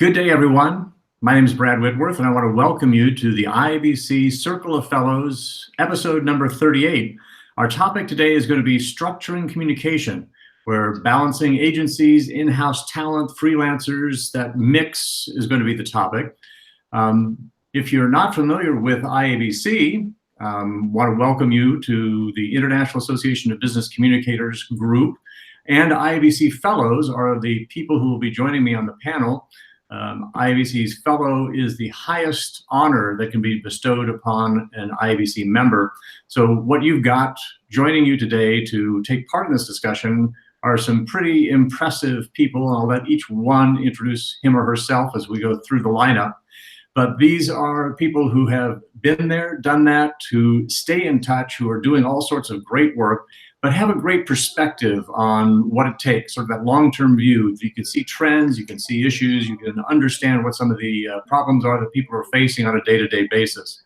Good day, everyone. My name is Brad Whitworth, and I want to welcome you to the IABC Circle of Fellows, episode number 38. Our topic today is going to be structuring communication. We're balancing agencies, in-house talent, freelancers. That mix is going to be the topic. If you're not familiar with IABC, want to welcome you to the International Association of Business Communicators group, and IABC Fellows are the people who will be joining me on the panel. IABC's Fellow is the highest honor that can be bestowed upon an IABC member. So what you've got joining you today to take part in this discussion are some pretty impressive people. I'll let each one introduce him or herself as we go through the lineup. But these are people who have been there, done that, who stay in touch, who are doing all sorts of great work, but have a great perspective on what it takes, sort of that long-term view. You can see trends, you can see issues, you can understand what some of the problems are that people are facing on a day-to-day basis.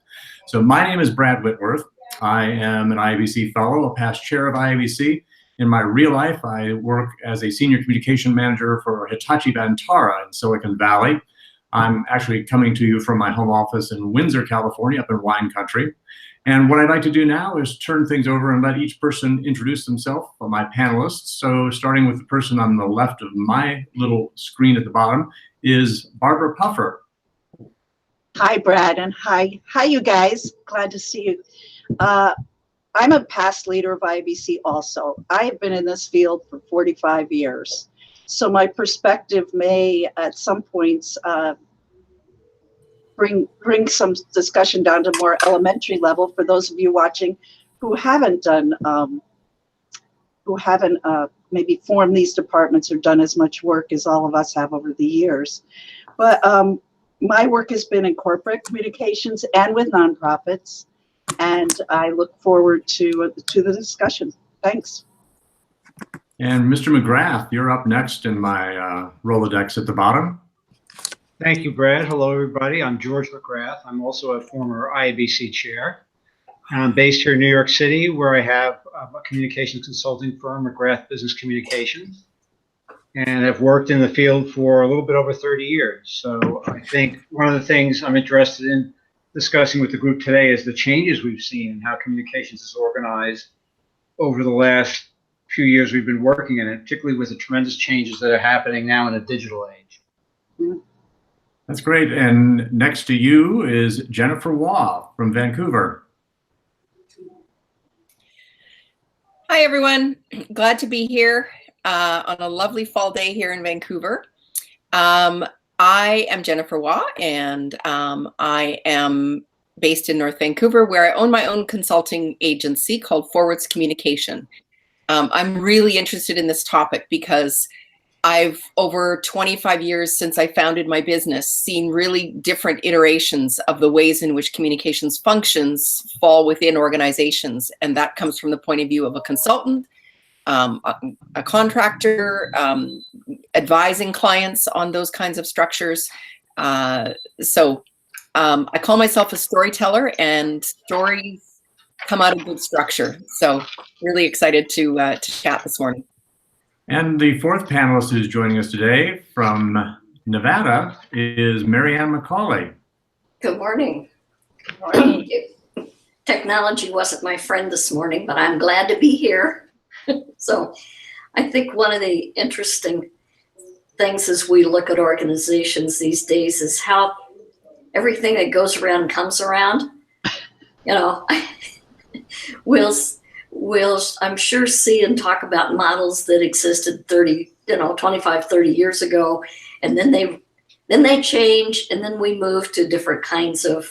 So my name is Brad Whitworth. I am an IABC Fellow, a past chair of IABC. In my real life, I work as a senior communication manager for Hitachi Vantara in Silicon Valley. I'm actually coming to you from my home office in Windsor, California, up in wine country. And what I'd like to do now is turn things over and let each person introduce themselves, my panelists. So starting with the person on the left of my little screen at the bottom is Barbara Puffer. Hi, Brad, and hi you guys. Glad to see you. I'm a past leader of IABC also. I have been in this field for 45 years. So my perspective may at some points bring some discussion down to more elementary level for those of you watching who haven't done, maybe formed these departments or done as much work as all of us have over the years. But my work has been in corporate communications and with nonprofits, and I look forward to the discussion. Thanks. And Mr. McGrath, you're up next in my Rolodex at the bottom. Thank you, Brad. Hello, everybody. I'm George McGrath. I'm also a former IABC chair. I'm based here in New York City, where I have a communications consulting firm, McGrath Business Communications, and I've worked in the field for a little bit over 30 years. So I think one of the things I'm interested in discussing with the group today is the changes we've seen in how communications is organized over the last few years we've been working in it, particularly with the tremendous changes that are happening now in a digital age. That's great. And next to you is Jennifer Waugh from Vancouver. Hi, everyone. Glad to be here on a lovely fall day here in Vancouver. I am Jennifer Waugh, and I am based in North Vancouver, where I own my own consulting agency called Forwards Communication. I'm really interested in this topic because I've, over 25 years since I founded my business, seen really different iterations of the ways in which communications functions fall within organizations. And that comes from the point of view of a consultant, a contractor, advising clients on those kinds of structures. So I call myself a storyteller, and stories come out of good structure. So really excited to chat this morning. And the fourth panelist who's joining us today from Nevada is Mary Ann McCauley. Good morning. Good morning. Technology wasn't my friend this morning, but I'm glad to be here. So I think one of the interesting things as we look at organizations these days is how everything that goes around comes around. You know, we'll, I'm sure, see and talk about models that existed 25, 30 years ago, and then they change, and then we move to different kinds of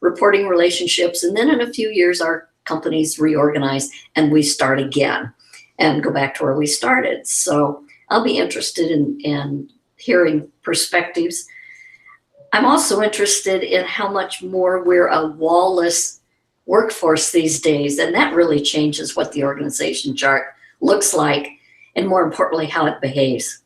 reporting relationships, and then in a few years our companies reorganize and we start again and go back to where we started. So I'll be interested in hearing perspectives. I'm also interested in how much more we're a wall-less workforce these days, and that really changes what the organization chart looks like, and more importantly, how it behaves.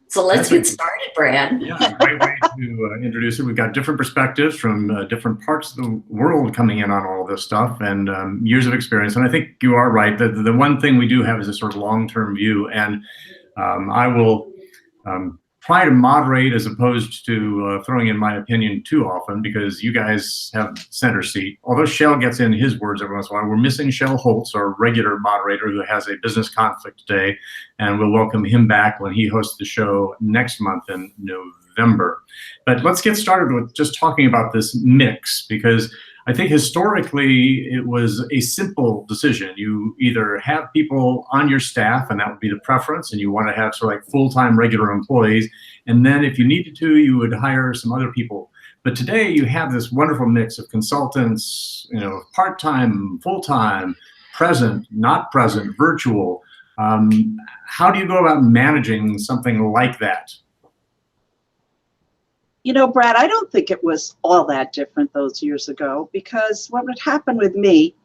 So let's get started, Brad. Yeah, great way to introduce it. We've got different perspectives from different parts of the world coming in on all of this stuff, and years of experience. And I think you are right. The one thing we do have is a sort of long-term view, and I will try to moderate as opposed to throwing in my opinion too often, because you guys have center seat. Although Shell gets in his words every once in a while, we're missing Shell Holtz, our regular moderator who has a business conflict today, and we'll welcome him back when he hosts the show next month in November. But let's get started with just talking about this mix, because I think historically it was a simple decision. You either have people on your staff, and that would be the preference, and you want to have sort of like full-time regular employees. And then if you needed to, you would hire some other people. But today you have this wonderful mix of consultants, part-time, full-time, present, not present, virtual. How do you go about managing something like that? Brad, I don't think it was all that different those years ago, because what would happen with me,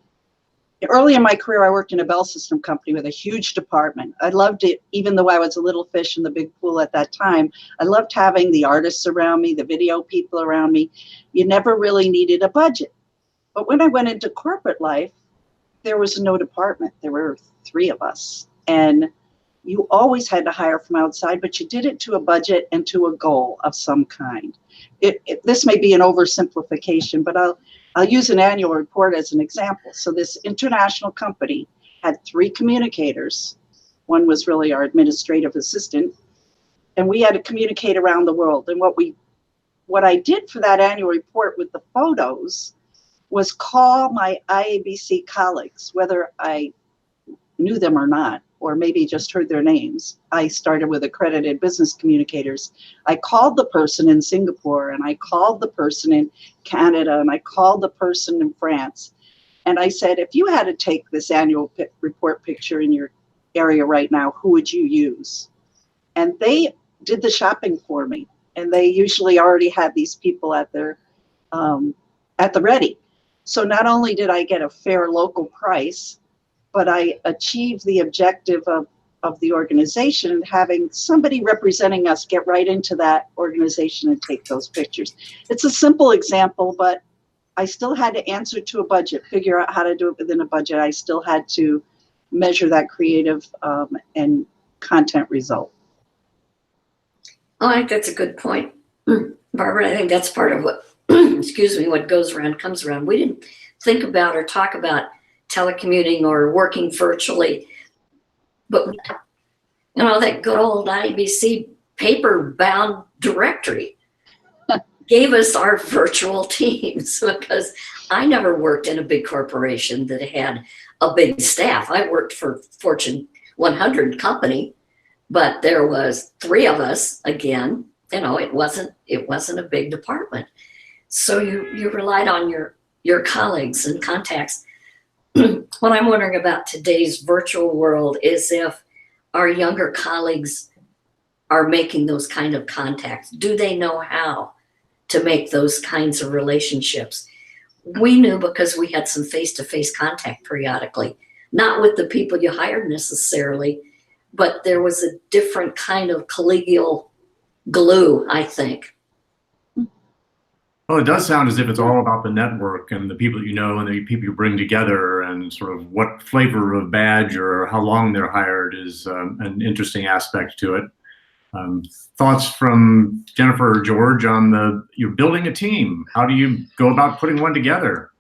early in my career, I worked in a bell system company with a huge department. I loved it, even though I was a little fish in the big pool at that time. I loved having the artists around me, the video people around me. You never really needed a budget. But when I went into corporate life, there was no department. There were 3 of us. And you always had to hire from outside, but you did it to a budget and to a goal of some kind. This may be an oversimplification, but I'll use an annual report as an example. So this international company had 3 communicators. One was really our administrative assistant, and we had to communicate around the world. And what I did for that annual report with the photos was call my IABC colleagues, whether I knew them or not, or maybe just heard their names. I started with accredited business communicators. I called the person in Singapore, and I called the person in Canada, and I called the person in France. And I said, if you had to take this annual report picture in your area right now, who would you use? And they did the shopping for me. And they usually already had these people at the ready. So not only did I get a fair local price, but I achieved the objective of the organization, and having somebody representing us get right into that organization and take those pictures. It's a simple example, but I still had to answer to a budget, figure out how to do it within a budget. I still had to measure that creative and content result. Oh, I think that's a good point, Barbara. I think that's part of what, excuse me, what goes around comes around. We didn't think about or talk about telecommuting or working virtually, but that good old IABC paper-bound directory gave us our virtual teams, because I never worked in a big corporation that had a big staff. I worked for Fortune 100 company, but there was 3 of us. Again, it wasn't a big department, so you relied on your colleagues and contacts. What I'm wondering about today's virtual world is if our younger colleagues are making those kind of contacts. Do they know how to make those kinds of relationships? We knew because we had some face-to-face contact periodically, not with the people you hired necessarily, but there was a different kind of collegial glue, I think. Well, it does sound as if it's all about the network and the people you know and the people you bring together, and sort of what flavor of badge or how long they're hired is an interesting aspect to it. Thoughts from Jennifer or George on you're building a team. How do you go about putting one together?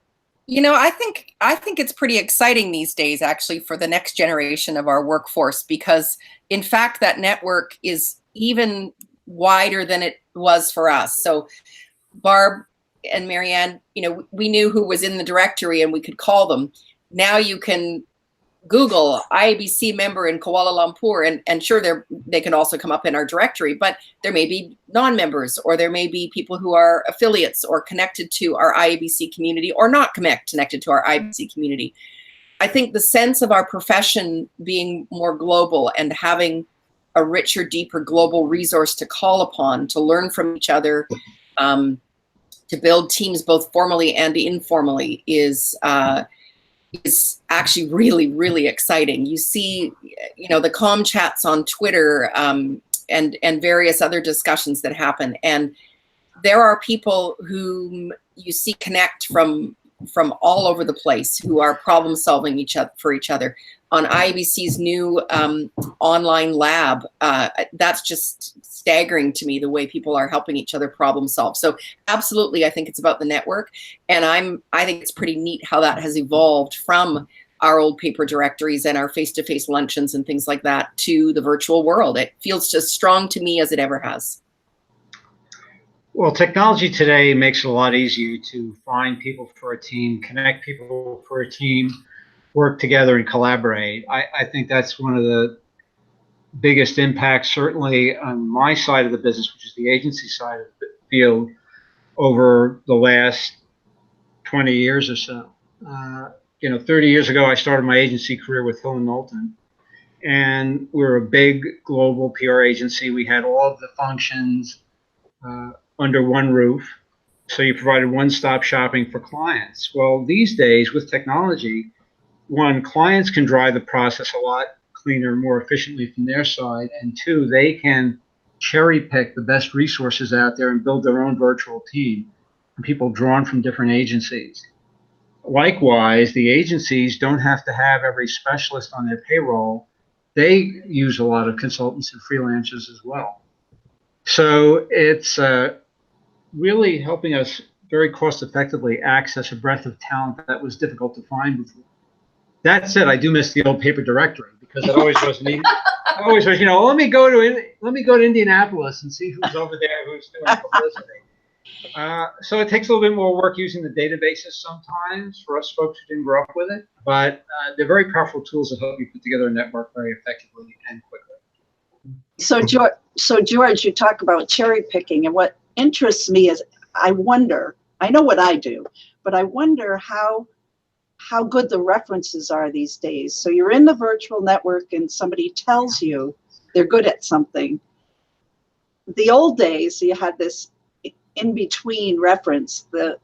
I think it's pretty exciting these days, actually, for the next generation of our workforce, because in fact that network is even wider than it was for us. So Barb and Mary Ann, we knew who was in the directory and we could call them. Now you can Google IABC member in Kuala Lumpur, and sure, they can also come up in our directory, but there may be non-members, or there may be people who are affiliates or connected to our IABC community or not connected to our IABC community. I think the sense of our profession being more global and having a richer, deeper global resource to call upon, to learn from each other, to build teams both formally and informally is actually really, really exciting. You see, the comm chats on Twitter and various other discussions that happen, and there are people whom you see connect from all over the place who are problem solving for each other. On IABC's new online lab, that's just staggering to me, the way people are helping each other problem solve. So absolutely, I think it's about the network. And I think it's pretty neat how that has evolved from our old paper directories and our face-to-face luncheons and things like that to the virtual world. It feels as strong to me as it ever has. Well, technology today makes it a lot easier to find people for a team, connect people for a team, work together and collaborate. I think that's one of the biggest impacts, certainly on my side of the business, which is the agency side of the field, over the last 20 years or so. 30 years ago, I started my agency career with Hill & Knowlton, and we're a big global PR agency. We had all of the functions under one roof, so you provided one-stop shopping for clients. Well, these days with technology, one, clients can drive the process a lot cleaner, more efficiently from their side, and two, they can cherry pick the best resources out there and build their own virtual team from people drawn from different agencies. Likewise, the agencies don't have to have every specialist on their payroll. They use a lot of consultants and freelancers as well. So it's really helping us very cost effectively access a breadth of talent that was difficult to find before. That said, I do miss the old paper directory, because it always was neat. I always was, let me go to Indianapolis and see who's over there, who's doing publicity. So it takes a little bit more work using the databases sometimes for us folks who didn't grow up with it, but they're very powerful tools that help you put together a network very effectively and quickly. So George, you talk about cherry picking, and what interests me is I know what I do, but I wonder how good the references are these days. So you're in the virtual network and somebody tells you they're good at something. The old days, you had this in-between reference, the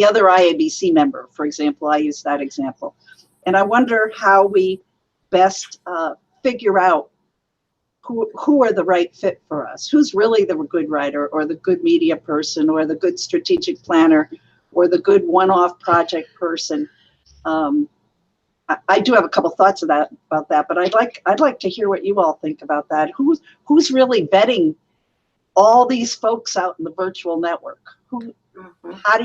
other IABC member, for example. I use that example. And I wonder how we best figure out who are the right fit for us, who's really the good writer or the good media person or the good strategic planner or the good one-off project person. I do have a couple thoughts about that, but I'd like to hear what you all think about that. Who's really vetting all these folks out in the virtual network? How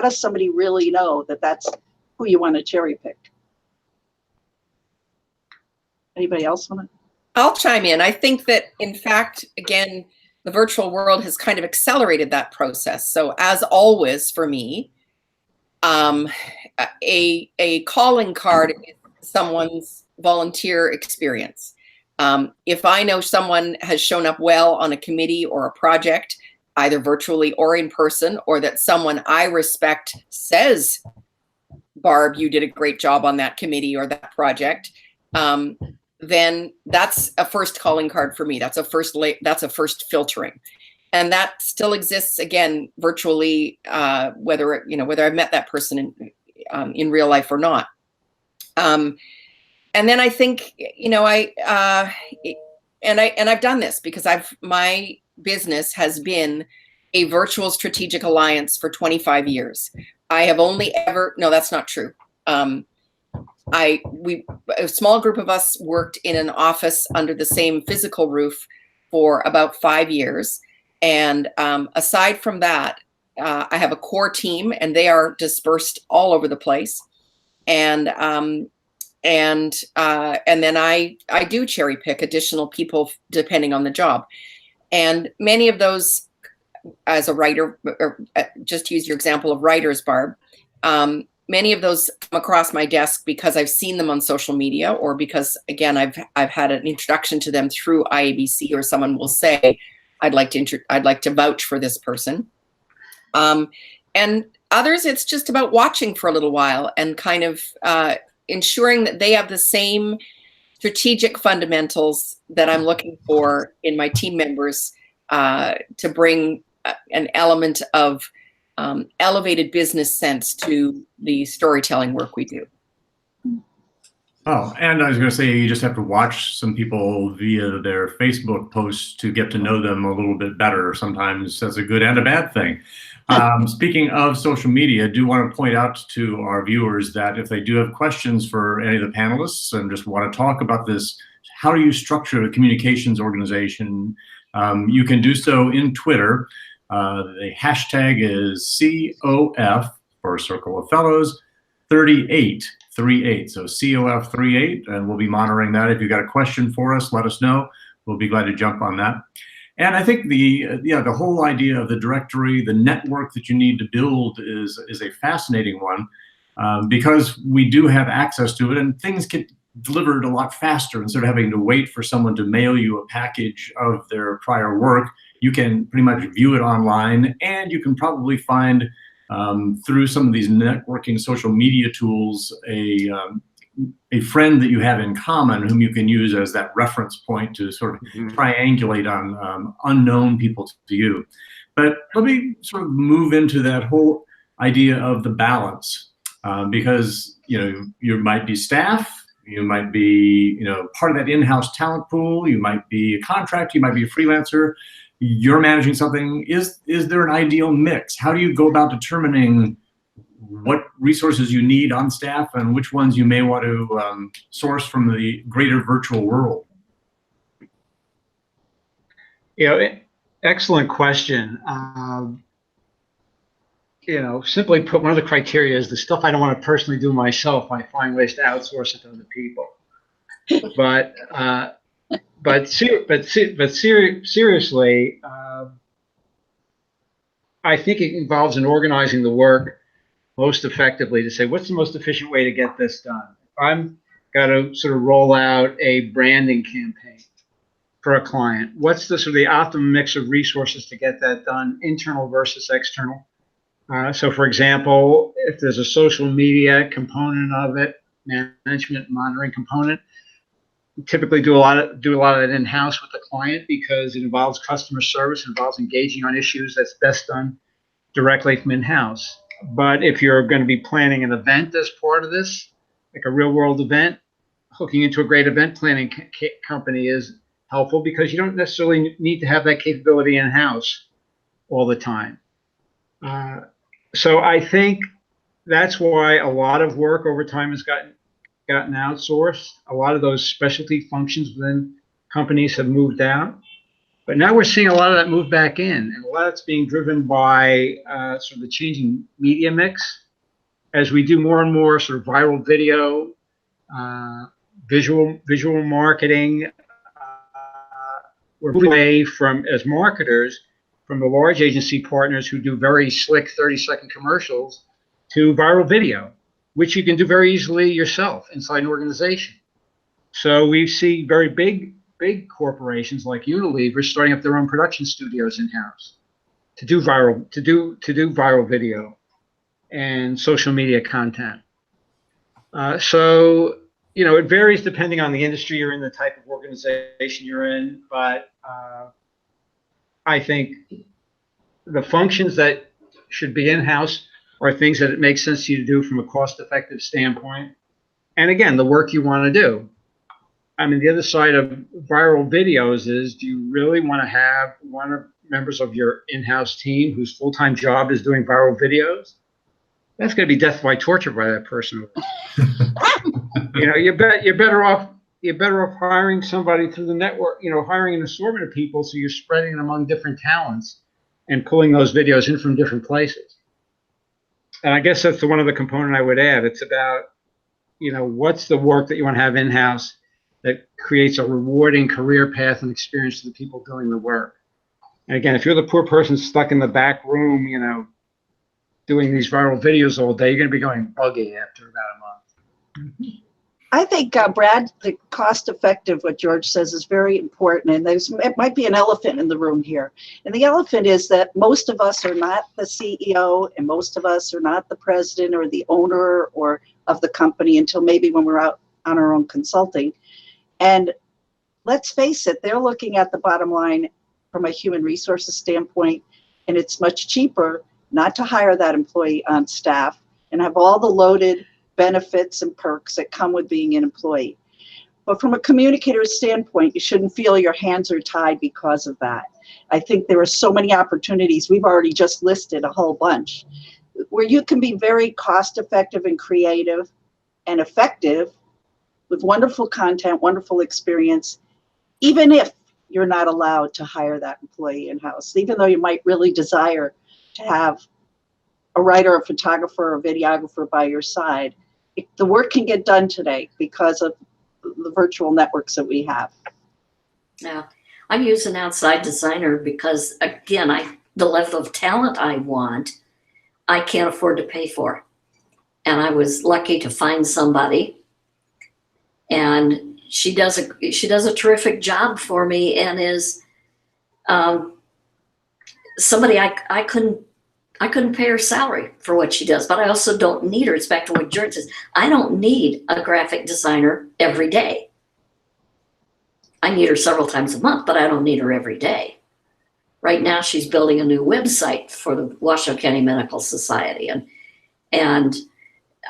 does somebody really know that that's who you want to cherry pick? Anybody else want to? I'll chime in. I think that, in fact, again, the virtual world has kind of accelerated that process. So as always for me, a calling card is someone's volunteer experience. If I know someone has shown up well on a committee or a project, either virtually or in person, or that someone I respect says, Barb, you did a great job on that committee or that project, then that's a first calling card for me. That's a first filtering. And that still exists, again, virtually, whether I've met that person in real life or not. And then I think, I've done this because my business has been a virtual strategic alliance for 25 years. I have only ever, no, that's not true. A small group of us worked in an office under the same physical roof for about 5 years. And aside from that, I have a core team, and they are dispersed all over the place. And then I do cherry pick additional people depending on the job. And many of those, as a writer, or just to use your example of writers, Barb, many of those come across my desk because I've seen them on social media, or because, again, I've had an introduction to them through IABC, or someone will say, I'd like to vouch for this person. And others, it's just about watching for a little while and kind of ensuring that they have the same strategic fundamentals that I'm looking for in my team members to bring an element of elevated business sense to the storytelling work we do. Oh, and I was going to say, you just have to watch some people via their Facebook posts to get to know them a little bit better. Sometimes that's a good and a bad thing. Speaking of social media, I do want to point out to our viewers that if they do have questions for any of the panelists and just want to talk about this, how do you structure a communications organization You can do so in Twitter. The hashtag is COF for Circle of Fellows 38. So COF 38, and we'll be monitoring that. If you've got a question for us, let us know. We'll be glad to jump on that. And I think the whole idea of the directory, the network that you need to build is a fascinating one, because we do have access to it, and things get delivered a lot faster. Instead of having to wait for someone to mail you a package of their prior work, you can pretty much view it online, and you can probably find through some of these networking social media tools a friend that you have in common whom you can use as that reference point to sort of triangulate on unknown people to you. But let me sort of move into that whole idea of the balance, because you might be staff, you might be part of that in-house talent pool, you might be a contractor, you might be a freelancer, you're managing something. Is there an ideal mix? How do you go about determining what resources you need on staff and which ones you may want to source from the greater virtual world? Excellent question. Simply put, one of the criteria is the stuff I don't want to personally do myself. I find ways to outsource it to other people. But seriously, I think it involves in organizing the work most effectively to say, what's the most efficient way to get this done? If I'm got to sort of roll out a branding campaign for a client, what's the sort of the optimum mix of resources to get that done, internal versus external? So for example, if there's a social media component of it, management monitoring component, typically do a lot of that in-house with the client, because it involves customer service, it involves engaging on issues that's best done directly from in-house. But if you're going to be planning an event as part of this, like a real world event, hooking into a great event planning company is helpful, because you don't necessarily need to have that capability in-house all the time. So I think that's why a lot of work over time has gotten outsourced. A lot of those specialty functions within companies have moved out. But now we're seeing a lot of that move back in, and a lot of it's being driven by sort of the changing media mix. As we do more and more sort of viral video, visual marketing, we're moving away from, as marketers, from the large agency partners who do very slick 30-second commercials to viral video, which you can do very easily yourself inside an organization. So we see very big corporations like Unilever starting up their own production studios in-house to do viral video and social media content. So it varies depending on the industry you're in, the type of organization you're in, but I think the functions that should be in-house are things that it makes sense to you to do from a cost-effective standpoint. And again, the work you want to do. I mean, the other side of viral videos is, do you really want to have one of members of your in-house team whose full-time job is doing viral videos? That's going to be death by torture by that person. You're better off hiring somebody through the network, hiring an assortment of people, so you're spreading it among different talents and pulling those videos in from different places. And I guess that's the one other component I would add. It's about, what's the work that you want to have in-house that creates a rewarding career path and experience to the people doing the work. And again, if you're the poor person stuck in the back room, doing these viral videos all day, you're going to be going buggy after about a month. I think, Brad, the cost-effective, what George says, is very important. And it might be an elephant in the room here. And the elephant is that most of us are not the CEO, and most of us are not the president or the owner or of the company until maybe when we're out on our own consulting. And let's face it, they're looking at the bottom line from a human resources standpoint, and it's much cheaper not to hire that employee on staff and have all the loaded benefits and perks that come with being an employee. But from a communicator's standpoint, you shouldn't feel your hands are tied because of that. I think there are so many opportunities, we've already just listed a whole bunch, where you can be very cost effective and creative and effective with wonderful content, wonderful experience, even if you're not allowed to hire that employee in-house, even though you might really desire to have a writer, a photographer, or a videographer by your side. The work can get done today because of the virtual networks that we have. Yeah, I use an outside designer because, again, the level of talent I want, I can't afford to pay for. And I was lucky to find somebody, and she does a terrific job for me, and is somebody I couldn't pay her salary for what she does, but I also don't need her. It's back to what George says. I don't need a graphic designer every day. I need her several times a month, but I don't need her every day. Right now, she's building a new website for the Washoe County Medical Society, and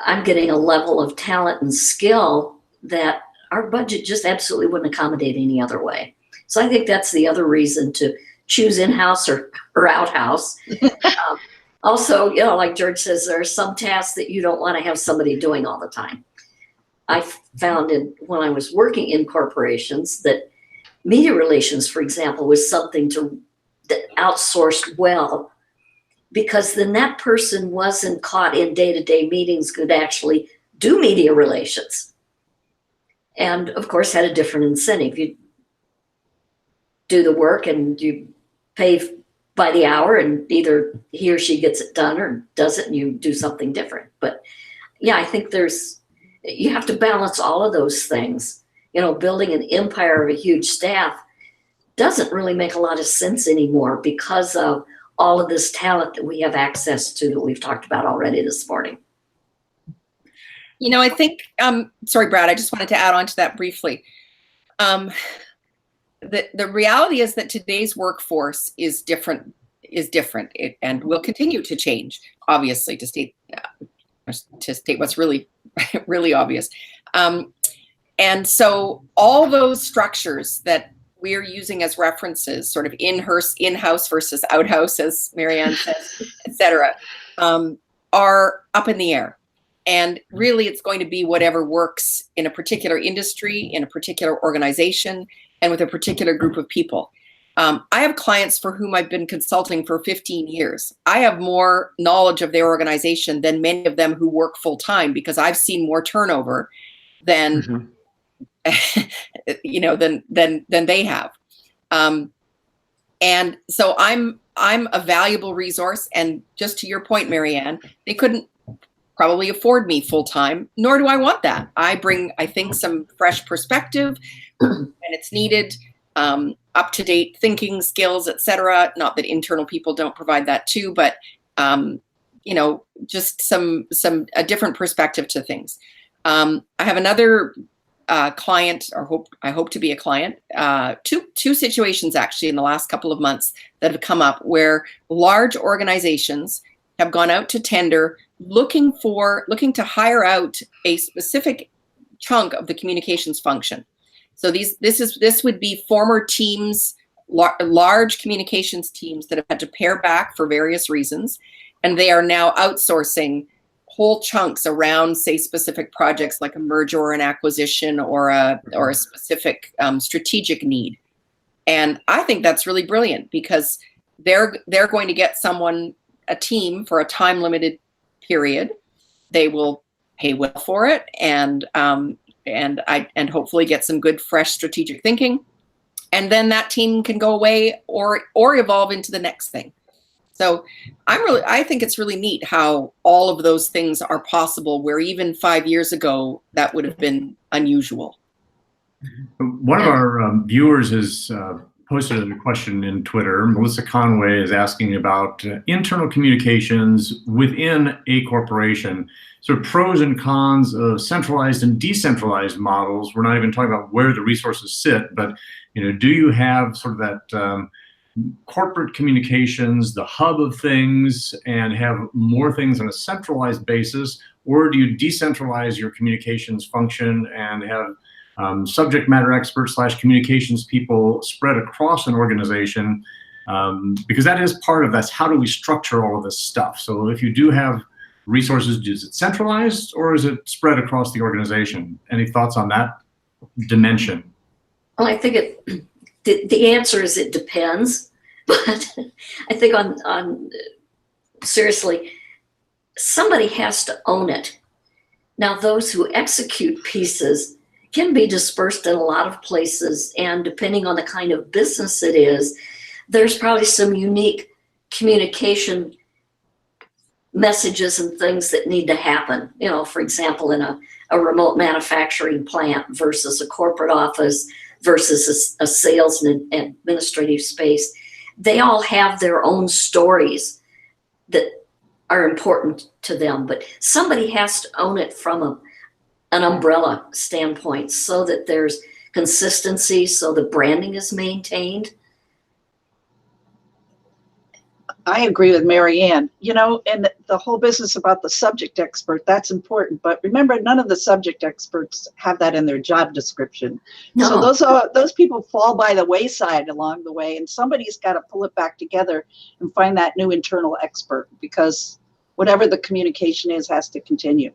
I'm getting a level of talent and skill that our budget just absolutely wouldn't accommodate any other way. So I think that's the other reason to choose in-house or outhouse. Also, like George says, there are some tasks that you don't want to have somebody doing all the time. I found when I was working in corporations that media relations, for example, was something that outsourced well, because then that person wasn't caught in day-to-day meetings, could actually do media relations. And of course had a different incentive. You do the work and you pay by the hour, and either he or she gets it done or does it and you do something different. But yeah, I think you have to balance all of those things. Building an empire of a huge staff doesn't really make a lot of sense anymore because of all of this talent that we have access to that we've talked about already this morning. I think, sorry, Brad, I just wanted to add on to that briefly. The reality is that today's workforce is different, and will continue to change, obviously, to state what's really, really obvious. And so all those structures that we're using as references, sort of in-house versus outhouse, as Mary Ann says, et cetera, are up in the air. And really, it's going to be whatever works in a particular industry, in a particular organization, and with a particular group of people. I have clients for whom I've been consulting for 15 years. I have more knowledge of their organization than many of them who work full-time, because I've seen more turnover than than they have. And so I'm a valuable resource. And just to your point, Mary Ann, they couldn't probably afford me full-time, nor do I want that. I bring, I think, some fresh perspective when it's needed, up-to-date thinking skills, et cetera. Not that internal people don't provide that too, but just a different perspective to things. I have another client, or I hope to be a client, two situations actually in the last couple of months that have come up where large organizations have gone out to tender looking to hire out a specific chunk of the communications function. So this would be former teams, large communications teams that have had to pare back for various reasons, and they are now outsourcing whole chunks around, say, specific projects like a merger or an acquisition or a specific strategic need. And I think that's really brilliant, because they're going to get a team for a time limited period. They will pay well for it, and hopefully get some good fresh strategic thinking, and then that team can go away or evolve into the next thing. So I think it's really neat how all of those things are possible, where even 5 years ago that would have been unusual. One of our viewers has posted a question in Twitter. Melissa Conway is asking about internal communications within a corporation. So pros and cons of centralized and decentralized models. We're not even talking about where the resources sit, but do you have sort of that corporate communications, the hub of things, and have more things on a centralized basis, or do you decentralize your communications function and have subject matter experts / communications people spread across an organization? Because that's how do we structure all of this stuff? So if you do have resources, is it centralized or is it spread across the organization? Any thoughts on that dimension? Well, I think it the answer is it depends. But I think on seriously, somebody has to own it. Now, those who execute pieces can be dispersed in a lot of places, and depending on the kind of business it is, there's probably some unique communication messages and things that need to happen. You know, for example, in a remote manufacturing plant versus a corporate office versus a sales and administrative space. They all have their own stories that are important to them, but somebody has to own it from an umbrella standpoint so that there's consistency, so the branding is maintained. I agree with Mary Ann. You know, and the whole business about the subject expert, that's important. But remember, none of the subject experts have that in their job description. No. So those people fall by the wayside along the way, and somebody's got to pull it back together and find that new internal expert, because whatever the communication is has to continue.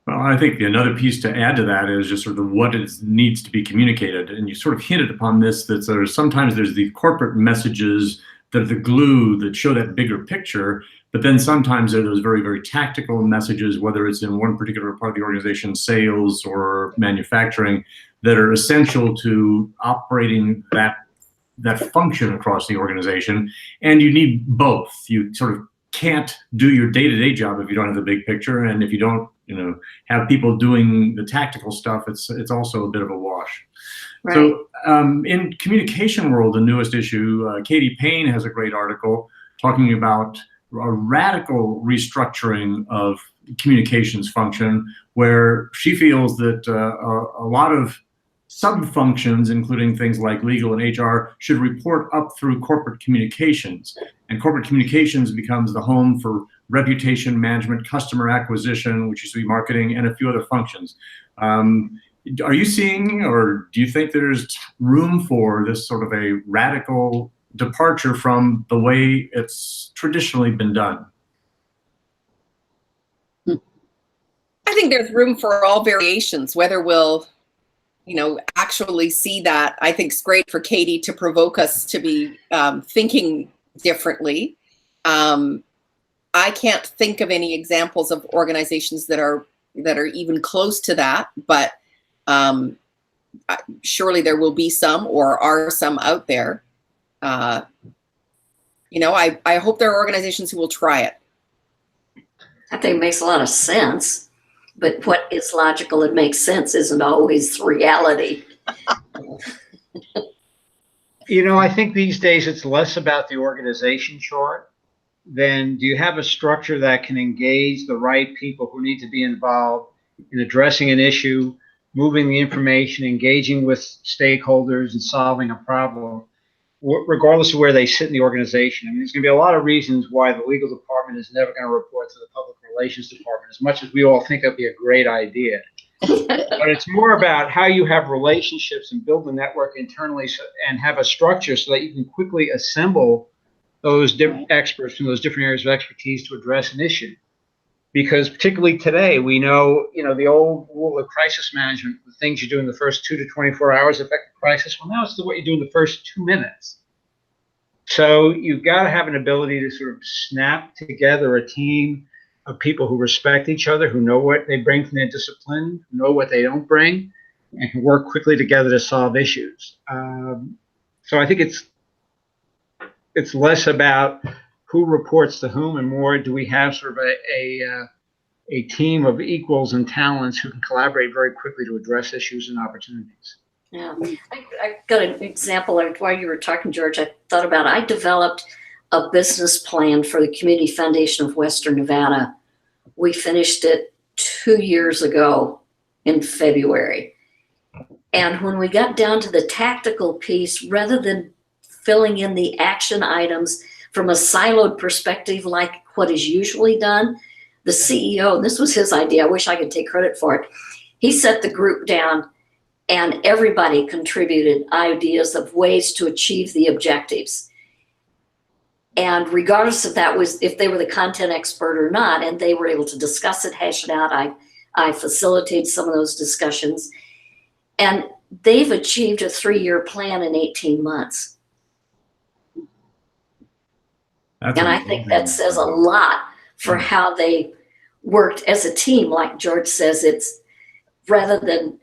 Well, I think another piece to add to that is just sort of what needs to be communicated. And you sort of hinted upon this, that sometimes there's the corporate messages that are the glue that show that bigger picture, but then sometimes there are those very, very tactical messages, whether it's in one particular part of the organization, sales or manufacturing, that are essential to operating that function across the organization. And you need both. You sort of can't do your day-to-day job if you don't have the big picture, and if you don't, have people doing the tactical stuff, it's also a bit of a wash. Right. So in communication world, the newest issue, Katie Payne has a great article talking about a radical restructuring of communications function, where she feels that a lot of sub-functions, including things like legal and HR, should report up through corporate communications. And corporate communications becomes the home for reputation management, customer acquisition, which used to be marketing, and a few other functions. Are you seeing, or do you think there's room for this sort of a radical departure from the way it's traditionally been done? I think there's room for all variations. Whether we'll actually see that, I think it's great for Katie to provoke us to be thinking differently. I can't think of any examples of organizations that are even close to that, but surely there will be some, or are some out there. I hope there are organizations who will try it. I think it makes a lot of sense, but what is logical and makes sense isn't always reality. I think these days it's less about the organization chart than do you have a structure that can engage the right people who need to be involved in addressing an issue, moving the information, engaging with stakeholders, and solving a problem, regardless of where they sit in the organization. I mean, there's going to be a lot of reasons why the legal department is never going to report to the public relations department, as much as we all think that'd be a great idea. But it's more about how you have relationships and build a network internally and have a structure so that you can quickly assemble those different experts from those different areas of expertise to address an issue. Because particularly today, we know, the old rule of crisis management, the things you do in the first 2 to 24 hours affect the crisis. Well, now it's what you do in the first 2 minutes. So you've got to have an ability to sort of snap together a team of people who respect each other, who know what they bring from their discipline, who know what they don't bring, and can work quickly together to solve issues. So I think it's less about who reports to whom, and more, do we have sort of a team of equals and talents who can collaborate very quickly to address issues and opportunities. Yeah, I got an example while you were talking, George. I thought about I developed a business plan for the Community Foundation of Western Nevada. We finished it 2 years ago in February. And when we got down to the tactical piece, rather than filling in the action items from a siloed perspective like what is usually done, the CEO, and this was his idea, I wish I could take credit for it, he set the group down and everybody contributed ideas of ways to achieve the objectives. And regardless if that was, if they were the content expert or not, and they were able to discuss it, hash it out, I facilitated some of those discussions. And they've achieved a 3-year plan in 18 months. That's And I think that says a lot for how they worked as a team. Like George says, it's rather than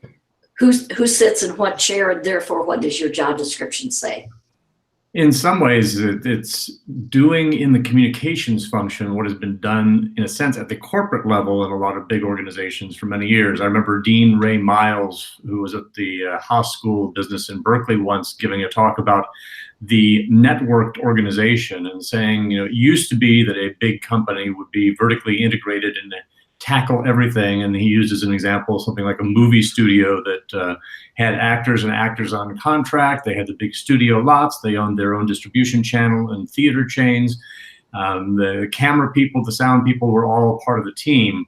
who sits in what chair, and therefore what does your job description say? In some ways, it's doing in the communications function what has been done, in a sense, at the corporate level in a lot of big organizations for many years. I remember Dean Ray Miles, who was at the Haas School of Business in Berkeley once, giving a talk about the networked organization and saying, it used to be that a big company would be vertically integrated and tackle everything. And he used as an example something like a movie studio that had actors and actors on contract. They had the big studio lots. They owned their own distribution channel and theater chains. The camera people, the sound people were all part of the team.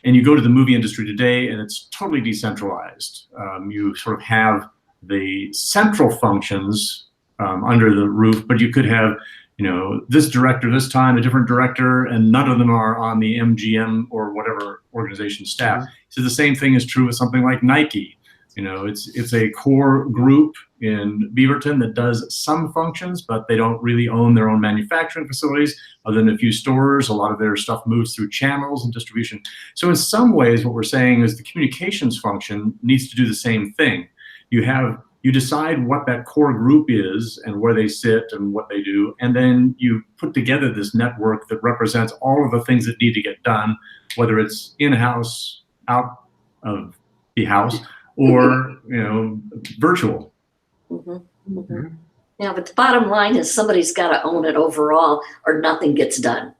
And you go to the movie industry today and it's totally decentralized. You sort of have the central functions under the roof, but you could have this director this time, a different director, and none of them are on the MGM or whatever organization staff. Mm-hmm. So the same thing is true with something like Nike. It's a core group in Beaverton that does some functions, but they don't really own their own manufacturing facilities other than a few stores. A lot of their stuff moves through channels and distribution. So in some ways, what we're saying is the communications function needs to do the same thing. You decide what that core group is and where they sit and what they do, and then you put together this network that represents all of the things that need to get done, whether it's in-house, out of the house, or virtual. Mm-hmm. Mm-hmm. Yeah, but the bottom line is somebody's got to own it overall, or nothing gets done.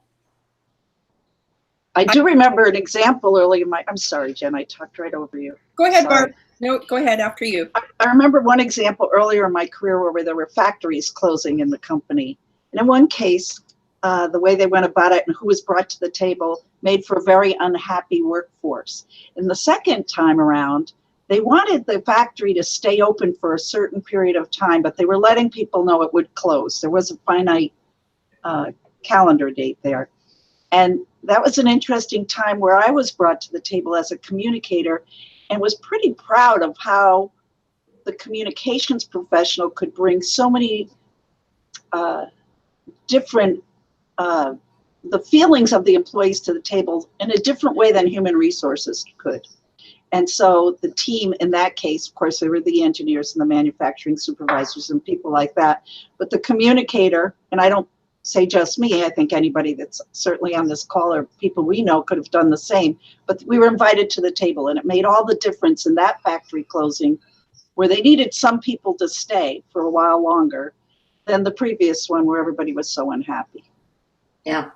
I do remember an example earlier. I'm sorry, Jen, I talked right over you. Go ahead, Sorry. Barb. No, go ahead after you. I remember one example earlier in my career where there were factories closing in the company. And in one case, the way they went about it and who was brought to the table made for a very unhappy workforce. And the second time around, they wanted the factory to stay open for a certain period of time, but they were letting people know it would close. There was a finite calendar date there. And that was an interesting time where I was brought to the table as a communicator and was pretty proud of how the communications professional could bring so many different, the feelings of the employees to the table in a different way than human resources could. And so the team in that case, of course, they were the engineers and the manufacturing supervisors and people like that. But the communicator, and I don't say just me, I think anybody that's certainly on this call or people we know could have done the same, but we were invited to the table, and it made all the difference in that factory closing where they needed some people to stay for a while longer than the previous one where everybody was so unhappy. Yeah.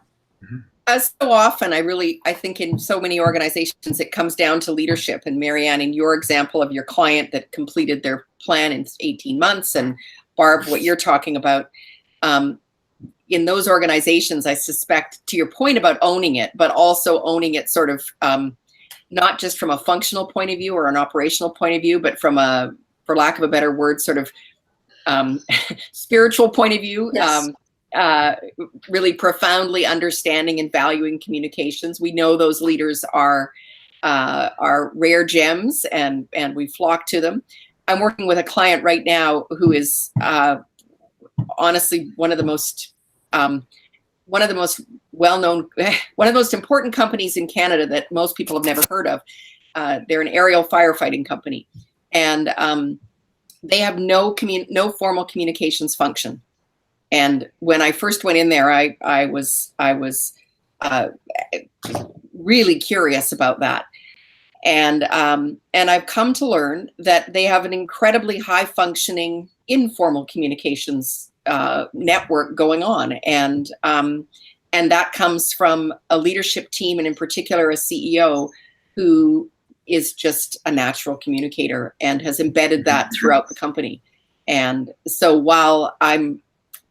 As so often, I think in so many organizations, it comes down to leadership. And Mary Ann, in your example of your client that completed their plan in 18 months, and Barb, what you're talking about, in those organizations, I suspect, to your point about owning it, but also owning it sort of not just from a functional point of view or an operational point of view, but from a, for lack of a better word, sort of spiritual point of view. Yes. Really profoundly understanding and valuing communications. We know those leaders are rare gems, and we flock to them. I'm working with a client right now who is honestly one of the most well-known, one of the most important companies in Canada that most people have never heard of. They're an aerial firefighting company, and they have no formal communications function. And when I first went in there, I was really curious about that. And I've come to learn that they have an incredibly high functioning informal communications network going on. And that comes from a leadership team, and in particular, a CEO who is just a natural communicator and has embedded that throughout the company. And so while I'm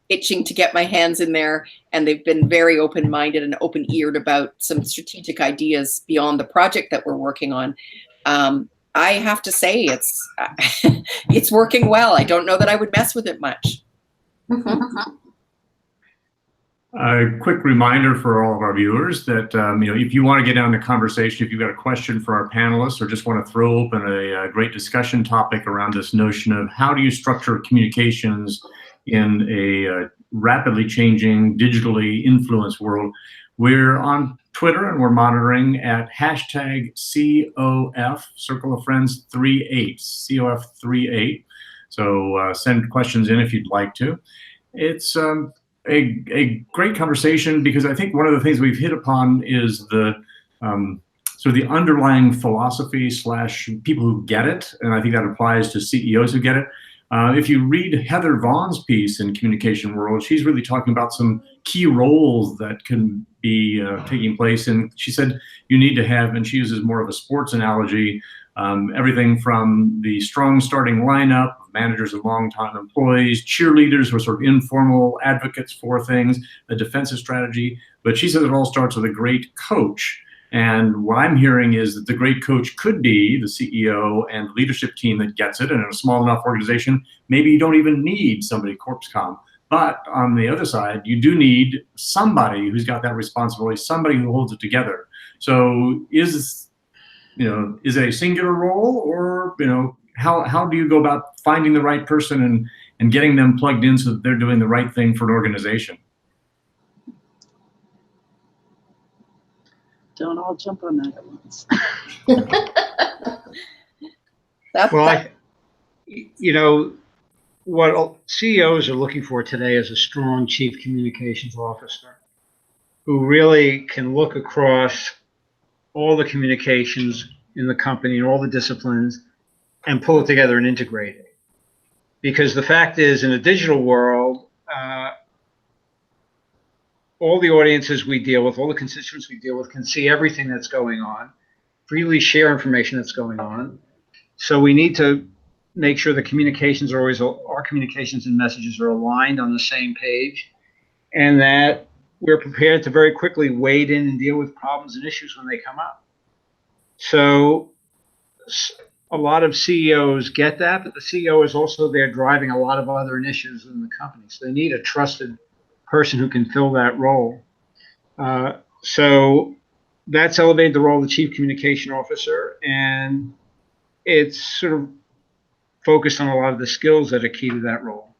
itching to get my hands in there, and they've been very open-minded and open-eared about some strategic ideas beyond the project that we're working on, I have to say it's working well. I don't know that I would mess with it much. A quick reminder for all of our viewers that if you want to get down the conversation, if you've got a question for our panelists or just want to throw open a great discussion topic around this notion of how do you structure communications in a rapidly changing, digitally influenced world, we're on Twitter and we're monitoring at hashtag COF, Circle of Friends 38, COF 38. So send questions in if you'd like to. It's a great conversation because I think one of the things we've hit upon is the sort of the underlying philosophy / people who get it, and I think that applies to CEOs who get it. If you read Heather Vaughn's piece in Communication World, she's really talking about some key roles that can be taking place, and she said you need to have, and she uses more of a sports analogy, everything from the strong starting lineup, managers and longtime employees, cheerleaders who are sort of informal advocates for things, a defensive strategy. But she says it all starts with a great coach. And what I'm hearing is that the great coach could be the CEO and leadership team that gets it. And in a small enough organization, maybe you don't even need somebody corpse comm. But on the other side, you do need somebody who's got that responsibility, somebody who holds it together. So is it a singular role, or how do you go about finding the right person and getting them plugged in so that they're doing the right thing for an organization? Don't all jump on that at once. What CEOs are looking for today is a strong chief communications officer who really can look across all the communications in the company and all the disciplines and pull it together and integrate it. Because the fact is, in a digital world, all the audiences we deal with, all the constituents we deal with can see everything that's going on, freely share information that's going on. So we need to make sure the communications our communications and messages are aligned on the same page, and that we're prepared to very quickly wade in and deal with problems and issues when they come up. So a lot of CEOs get that, but the CEO is also there driving a lot of other initiatives in the company. So they need a trusted person who can fill that role. So that's elevated the role of the chief communication officer, and it's sort of focused on a lot of the skills that are key to that role.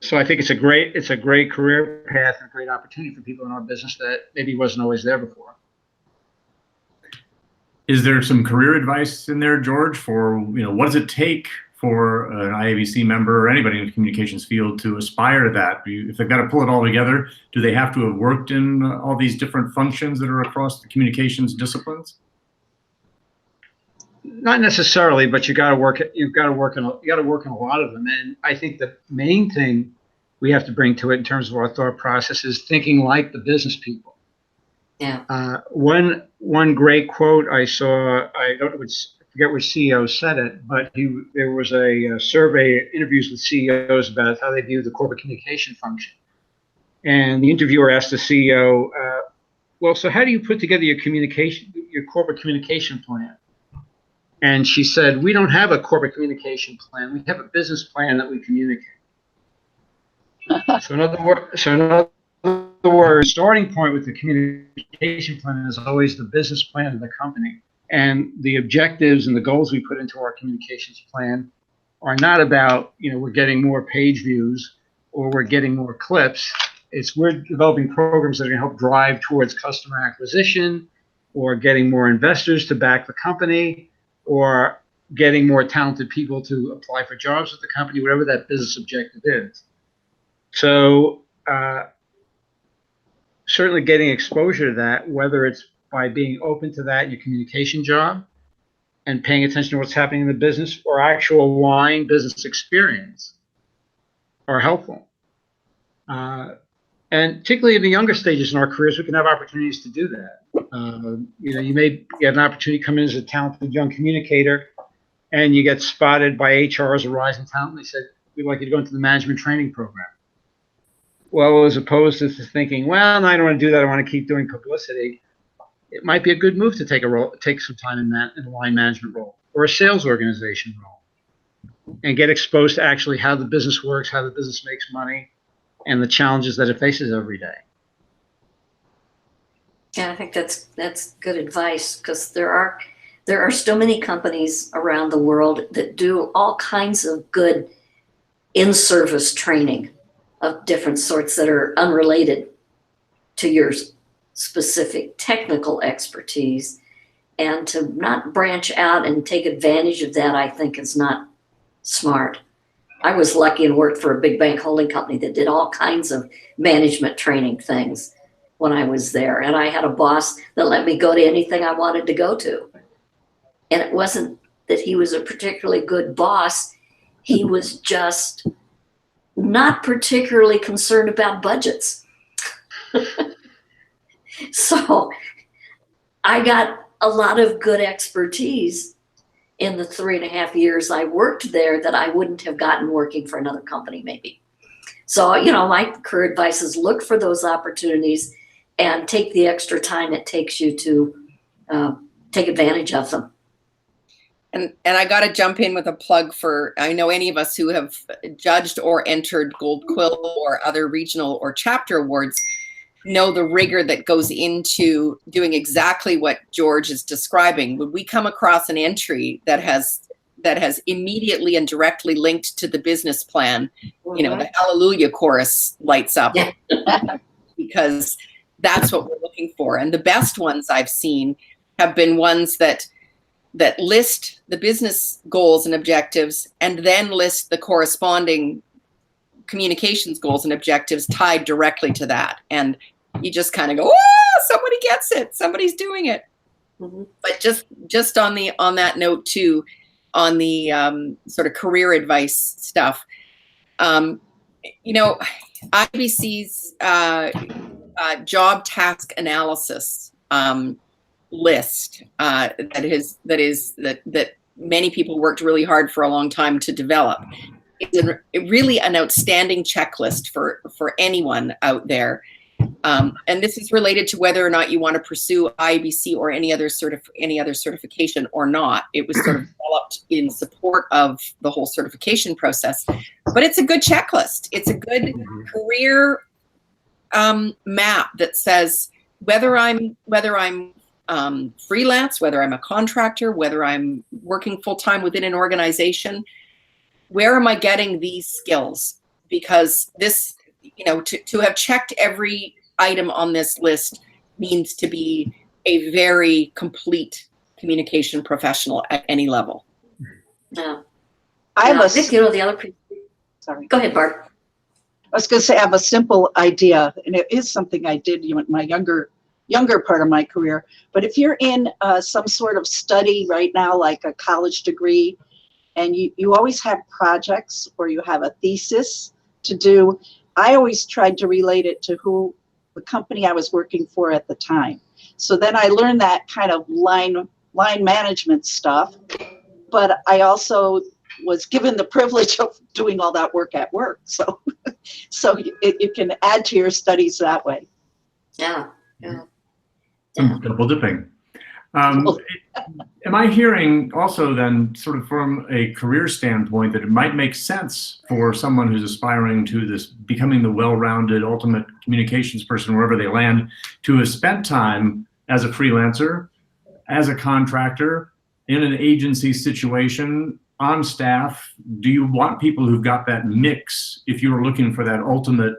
So I think it's a great career path and a great opportunity for people in our business that maybe wasn't always there before. Is there some career advice in there, George, for what does it take for an IABC member or anybody in the communications field to aspire to that? If they've got to pull it all together, do they have to have worked in all these different functions that are across the communications disciplines? Not necessarily, but you got to work in a lot of them. And I think the main thing we have to bring to it in terms of our thought process is thinking like the business people. Yeah. One great quote I saw, I forget which CEO said it, but there was a survey, interviews with CEOs about how they view the corporate communication function. And the interviewer asked the CEO, well, so how do you put together your corporate communication plan? And she said, we don't have a corporate communication plan. We have a business plan that we communicate. So in other words, starting point with the communication plan is always the business plan of the company. And the objectives and the goals we put into our communications plan are not about, we're getting more page views or we're getting more clips. We're developing programs that are going to help drive towards customer acquisition, or getting more investors to back the company, or getting more talented people to apply for jobs with the company, whatever that business objective is. So certainly getting exposure to that, whether it's by being open to that in your communication job and paying attention to what's happening in the business, or actual line business experience, are helpful. And particularly in the younger stages in our careers, we can have opportunities to do that. You have an opportunity to come in as a talented young communicator, and you get spotted by HR as a rising talent. They said, we'd like you to go into the management training program. Well, as opposed to thinking, well, no, I don't want to do that, I want to keep doing publicity, it might be a good move to take some time in a line management role or a sales organization role, and get exposed to actually how the business works, how the business makes money, and the challenges that it faces every day. Yeah, I think that's good advice, because there are so many companies around the world that do all kinds of good in-service training of different sorts that are unrelated to your specific technical expertise. And to not branch out and take advantage of that, I think, is not smart. I was lucky and worked for a big bank holding company that did all kinds of management training things when I was there. And I had a boss that let me go to anything I wanted to go to. And it wasn't that he was a particularly good boss. He was just not particularly concerned about budgets. So I got a lot of good expertise in the 3.5 years I worked there that I wouldn't have gotten working for another company maybe. So, my career advice is look for those opportunities and take the extra time it takes you to take advantage of them. And I got to jump in with a plug for, I know any of us who have judged or entered Gold Quill or other regional or chapter awards know the rigor that goes into doing exactly what George is describing. When we come across an entry that has immediately and directly linked to the business plan, the hallelujah chorus lights up. Yeah. Because that's what we're looking for. And the best ones I've seen have been ones that list the business goals and objectives and then list the corresponding communications goals and objectives tied directly to that. And you just kind of go, oh, somebody gets it. Somebody's doing it. Mm-hmm. But just on that note too, on the sort of career advice stuff, IABC's job task analysis list that many people worked really hard for a long time to develop. It's really an outstanding checklist for anyone out there. And this is related to whether or not you want to pursue IABC or any other certification or not. It was sort of developed in support of the whole certification process, but it's a good checklist. It's a good career map that says whether I'm freelance, whether I'm a contractor, whether I'm working full time within an organization, where am I getting these skills? Because this, to have checked every item on this list means to be a very complete communication professional at any level. Yeah. I have the other people. sorry. Go ahead, Bart. I was going to say I have a simple idea, and it is something I did in my younger part of my career. But if you're in some sort of study right now, like a college degree, and you always have projects or you have a thesis to do, I always tried to relate it to the company I was working for at the time. So then I learned that kind of line management stuff, but I also was given the privilege of doing all that work at work. So you can add to your studies that way. Yeah. Double dipping. Am I hearing also then, sort of from a career standpoint, that it might make sense for someone who's aspiring to this, becoming the well-rounded ultimate communications person wherever they land, to have spent time as a freelancer, as a contractor, in an agency situation, on staff? Do you want people who've got that mix if you're looking for that ultimate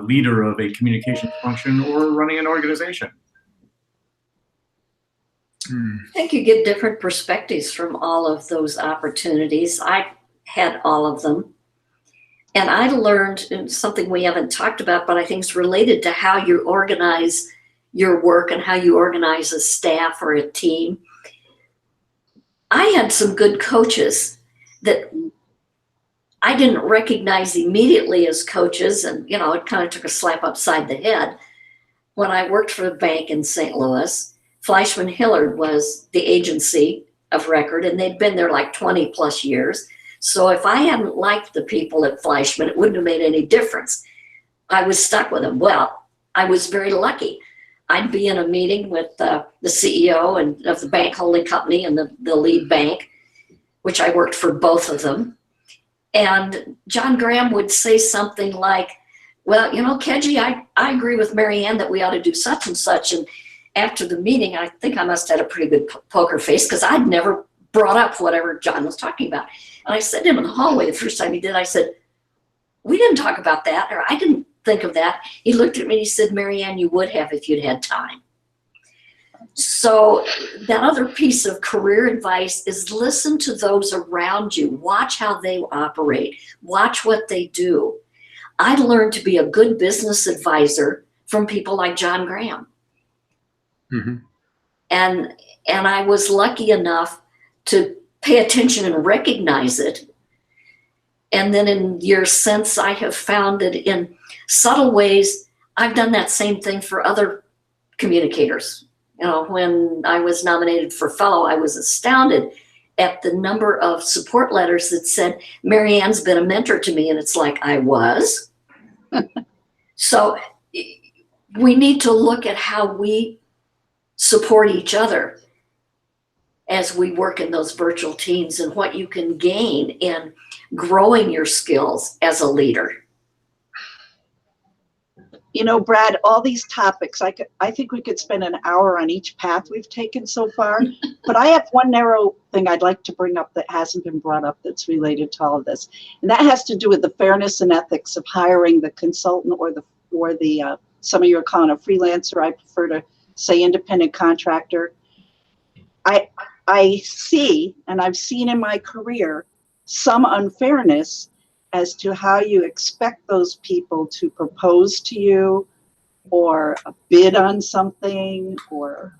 leader of a communications function or running an organization? I think you get different perspectives from all of those opportunities. I had all of them. And I learned something we haven't talked about, but I think it's related to how you organize your work and how you organize a staff or a team. I had some good coaches that I didn't recognize immediately as coaches. And, it kind of took a slap upside the head. When I worked for a bank in St. Louis, Fleischman Hillard was the agency of record, and they'd been there like 20 plus years. So if I hadn't liked the people at Fleischman, it wouldn't have made any difference. I was stuck with them. Well, I was very lucky. I'd be in a meeting with the CEO and of the bank holding company and the lead bank, which I worked for both of them. And John Graham would say something like, well, Keji, I agree with Mary Ann that we ought to do such and such. And after the meeting, I think I must have had a pretty good poker face because I'd never brought up whatever John was talking about. And I said to him in the hallway the first time he did, I said, we didn't talk about that, or I didn't think of that. He looked at me and he said, Mary Ann, you would have if you'd had time. So that other piece of career advice is listen to those around you. Watch how they operate. Watch what they do. I learned to be a good business advisor from people like John Graham. Mm-hmm. And I was lucky enough to pay attention and recognize it. And then in years since, I have found that in subtle ways, I've done that same thing for other communicators. When I was nominated for fellow, I was astounded at the number of support letters that said, Mary Ann's been a mentor to me. And it's like, I was. So we need to look at how we support each other as we work in those virtual teams and what you can gain in growing your skills as a leader. Brad, all these topics, I think we could spend an hour on each path we've taken so far. But I have one narrow thing I'd like to bring up that hasn't been brought up that's related to all of this. And that has to do with the fairness and ethics of hiring the consultant or the some of you are calling a freelancer. I prefer to say independent contractor. I see, and I've seen in my career, some unfairness as to how you expect those people to propose to you or bid on something or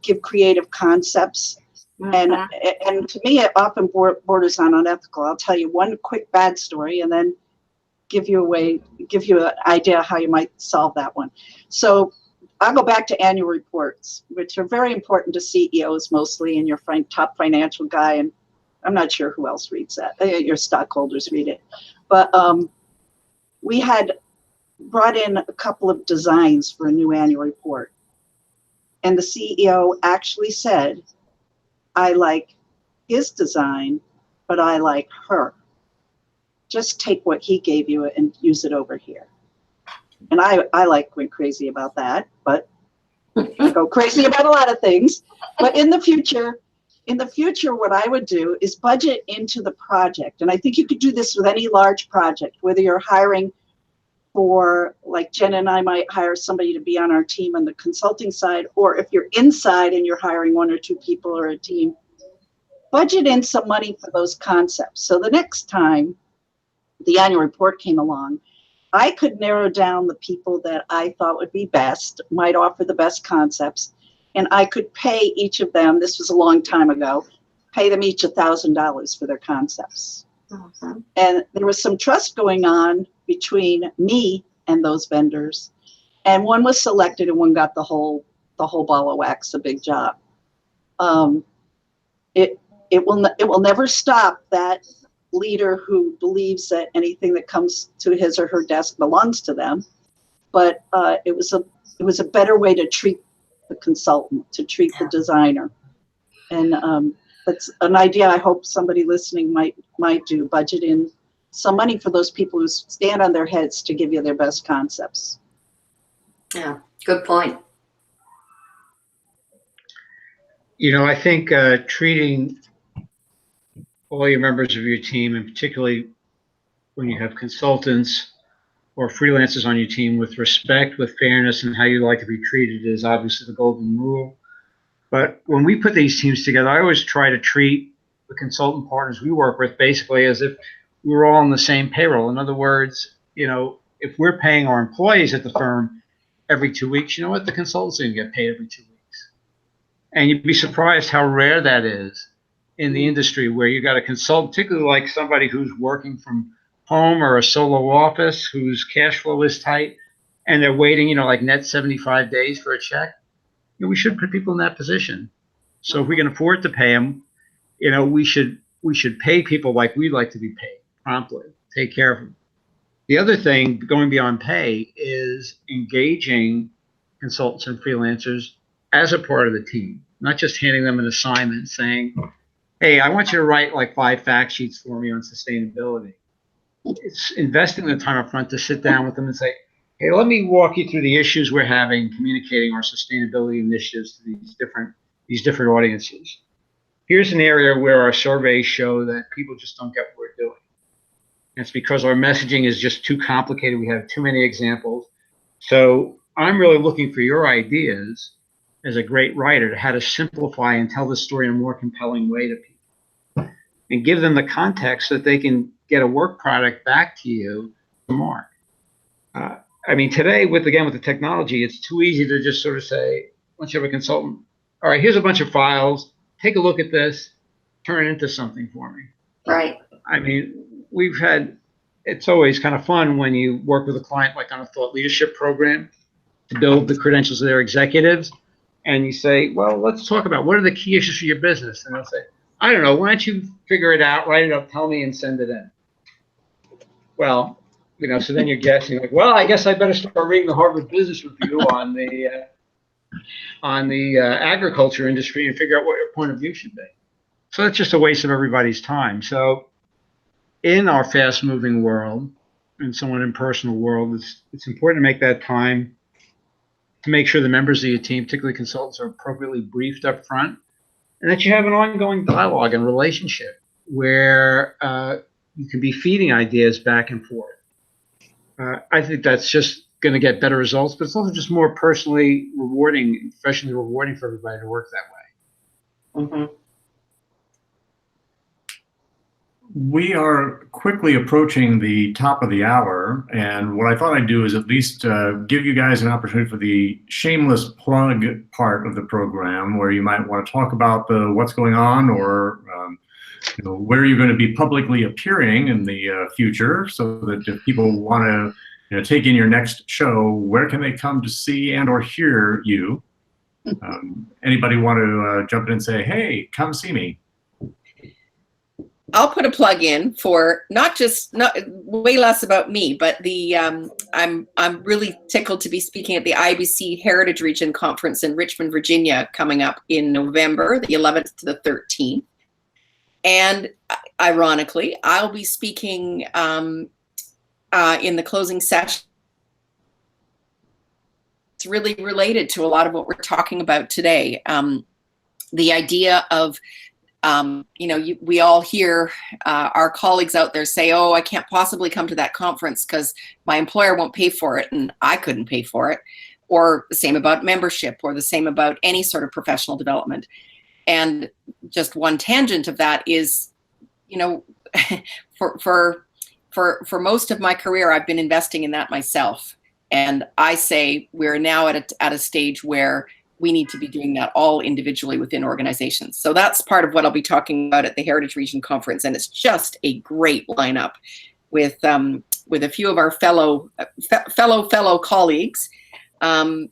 give creative concepps. Mm-hmm. And to me, it often borders on unethical. I'll tell you one quick bad story and then give you an idea how you might solve that one. So I'll go back to annual reports, which are very important to CEOs mostly, and your top financial guy, and I'm not sure who else reads that. Your stockholders read it. But we had brought in a couple of designs for a new annual report. And the CEO actually said, I like his design, but I like her. Just take what he gave you and use it over here. And I went crazy about that, but I go crazy about a lot of things. But in the future, what I would do is budget into the project. And I think you could do this with any large project, whether you're hiring for, like Jen and I might hire somebody to be on our team on the consulting side, or if you're inside and you're hiring one or two people or a team, budget in some money for those concepts. So the next time the annual report came along, I could narrow down the people that I thought would be best, might offer the best concepts, and I could pay each of them, this was a long time ago, pay them each $1,000 for their concepts. Mm-hmm. And there was some trust going on between me and those vendors. And one was selected and one got the whole ball of wax, a big job. It will never stop that leader who believes that anything that comes to his or her desk belongs to them. But it was a better way to treat the consultant, to treat the designer. And that's an idea I hope somebody listening might do. Budget in some money for those people who stand on their heads to give you their best concepts. Yeah, good point. I think treating all your members of your team, and particularly when you have consultants or freelancers on your team, with respect, with fairness, and how you like to be treated is obviously the golden rule. But when we put these teams together, I always try to treat the consultant partners we work with basically as if we were all on the same payroll. In other words, if we're paying our employees at the firm every 2 weeks, you know what? The consultants are going to get paid every 2 weeks. And you'd be surprised how rare that is in the industry, where you got a consultant, particularly like somebody who's working from home or a solo office whose cash flow is tight, and they're waiting, like net 75 days for a check. We should put people in that position. So if we can afford to pay them, we should pay people like we like to be paid, promptly, take care of them. The other thing, going beyond pay, is engaging consultants and freelancers as a part of the team, not just handing them an assignment saying, hey, I want you to write like 5 fact sheets for me on sustainability. it's investing the time up front to sit down with them and say, hey, let me walk you through the issues we're having communicating our sustainability initiatives to these different audiences. Here's an area where our surveys show that people just don't get what we're doing. And it's because our messaging is just too complicated. We have too many examples. So I'm really looking for your ideas as a great writer to how to simplify and tell the story in a more compelling way to people and give them the context so that they can get a work product back to you to mark. I mean, today with the technology, it's too easy to just sort of say, once you have a consultant, all right, here's a bunch of files, take a look at this, turn it into something for me. Right. I mean, it's always kind of fun when you work with a client like on a thought leadership program to build the credentials of their executives. And you say, well, let's talk about what are the key issues for your business? And they'll say, I don't know, why don't you figure it out, write it up, tell me, and send it in. Well, so then you're guessing, like, well, I guess I better start reading the Harvard Business Review on the agriculture industry and figure out what your point of view should be. So that's just a waste of everybody's time. So in our fast-moving world, and somewhat impersonal world, it's important to make that time to make sure the members of your team, particularly consultants, are appropriately briefed up front, and that you have an ongoing dialogue and relationship where you can be feeding ideas back and forth. I think that's just going to get better results, but it's also just more personally rewarding, professionally rewarding for everybody to work that way. Mm-hmm. We are quickly approaching the top of the hour, and what I thought I'd do is at least give you guys an opportunity for the shameless plug part of the program, where you might want to talk about what's going on, or where you're going to be publicly appearing in the future, so that if people want to take in your next show, where can they come to see and or hear you? Anybody want to jump in and say, hey, come see me? I'll put a plug in for not way less about me, but I'm really tickled to be speaking at the IABC Heritage Region Conference in Richmond, Virginia, coming up in November, the 11th to the 13th. And ironically, I'll be speaking in the closing session. It's really related to a lot of what we're talking about today. The idea of we all hear our colleagues out there say, oh, I can't possibly come to that conference because my employer won't pay for it and I couldn't pay for it. Or the same about membership, or the same about any sort of professional development. And just one tangent of that is, for most of my career, I've been investing in that myself. And I say we're now at a stage where we need to be doing that all individually within organizations. So that's part of what I'll be talking about at the Heritage Region Conference. And it's just a great lineup with a few of our fellow colleagues. Would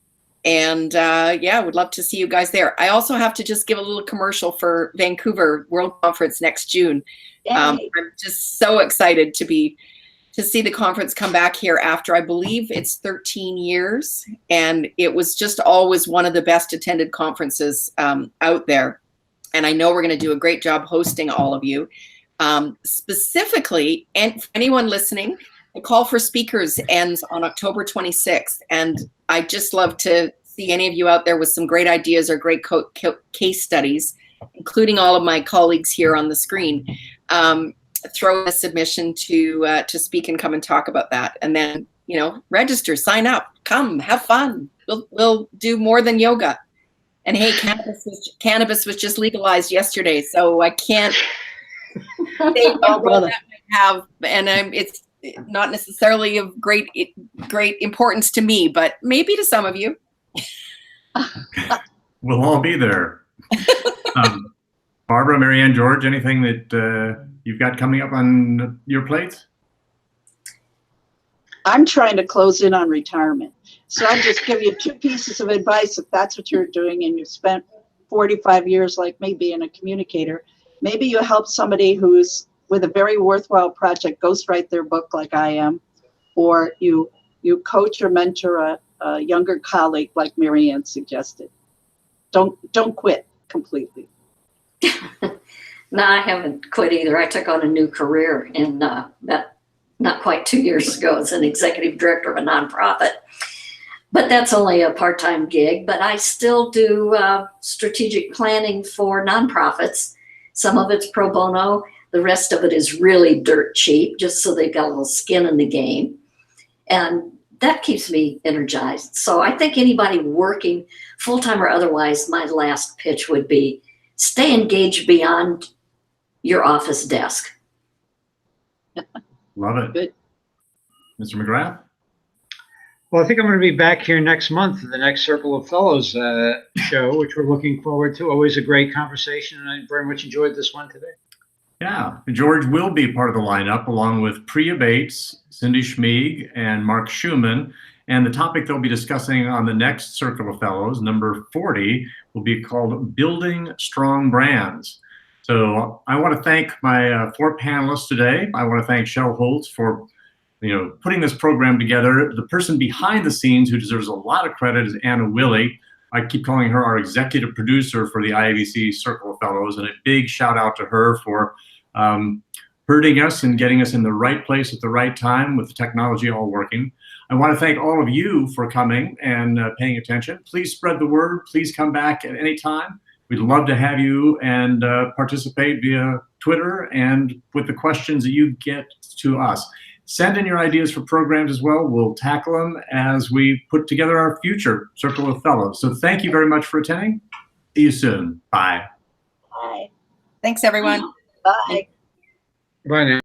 love to see you guys there. I also have to just give a little commercial for Vancouver World Conference next June. I'm just so excited to see the conference come back here after, I believe it's 13 years. And it was just always one of the best attended conferences out there. And I know we're going to do a great job hosting all of you. Specifically, and for anyone listening, the call for speakers ends on October 26th. And I'd just love to see any of you out there with some great ideas or great case studies, including all of my colleagues here on the screen. Throw a submission to speak and come and talk about that. And then, register, sign up, come, have fun. We'll do more than yoga. And hey, cannabis was just legalized yesterday, so I can't say what that might have. And it's not necessarily of great importance to me, but maybe to some of you. We'll all be there. Barbara, Mary Ann, George, anything that you've got coming up on your plates? I'm trying to close in on retirement. So I'll just give you two pieces of advice. If that's what you're doing and you've spent 45 years like me being a communicator, maybe you help somebody who's with a very worthwhile project ghostwrite their book like I am, or you coach or mentor a younger colleague like Mary Ann suggested. Don't quit completely. No, I haven't quit either. I took on a new career, and that not quite 2 years ago as an executive director of a nonprofit. But that's only a part-time gig, but I still do strategic planning for nonprofits. Some of it's pro bono. The rest of it is really dirt cheap, just so they've got a little skin in the game. And that keeps me energized. So I think anybody working full-time or otherwise, my last pitch would be stay engaged beyond your office desk. Love it. Good. Mr. McGrath? Well, I think I'm going to be back here next month for the next Circle of Fellows show, which we're looking forward to. Always a great conversation, and I very much enjoyed this one today. Yeah, George will be part of the lineup along with Priya Bates, Cindy Schmieg, and Mark Schumann. And the topic they'll be discussing on the next Circle of Fellows, number 40, will be called Building Strong Brands. So I want to thank my 4 panelists today. I want to thank Shell Holtz for putting this program together. The person behind the scenes who deserves a lot of credit is Anna Willey. I keep calling her our executive producer for the IABC Circle of Fellows, and a big shout out to her for herding us and getting us in the right place at the right time with the technology all working. I want to thank all of you for coming and paying attention. Please spread the word. Please come back at any time. We'd love to have you and participate via Twitter and with the questions that you get to us. Send in your ideas for programs as well. We'll tackle them as we put together our future Circle of Fellows. So thank you very much for attending. See you soon. Bye. Bye. Thanks, everyone. Bye. Bye now.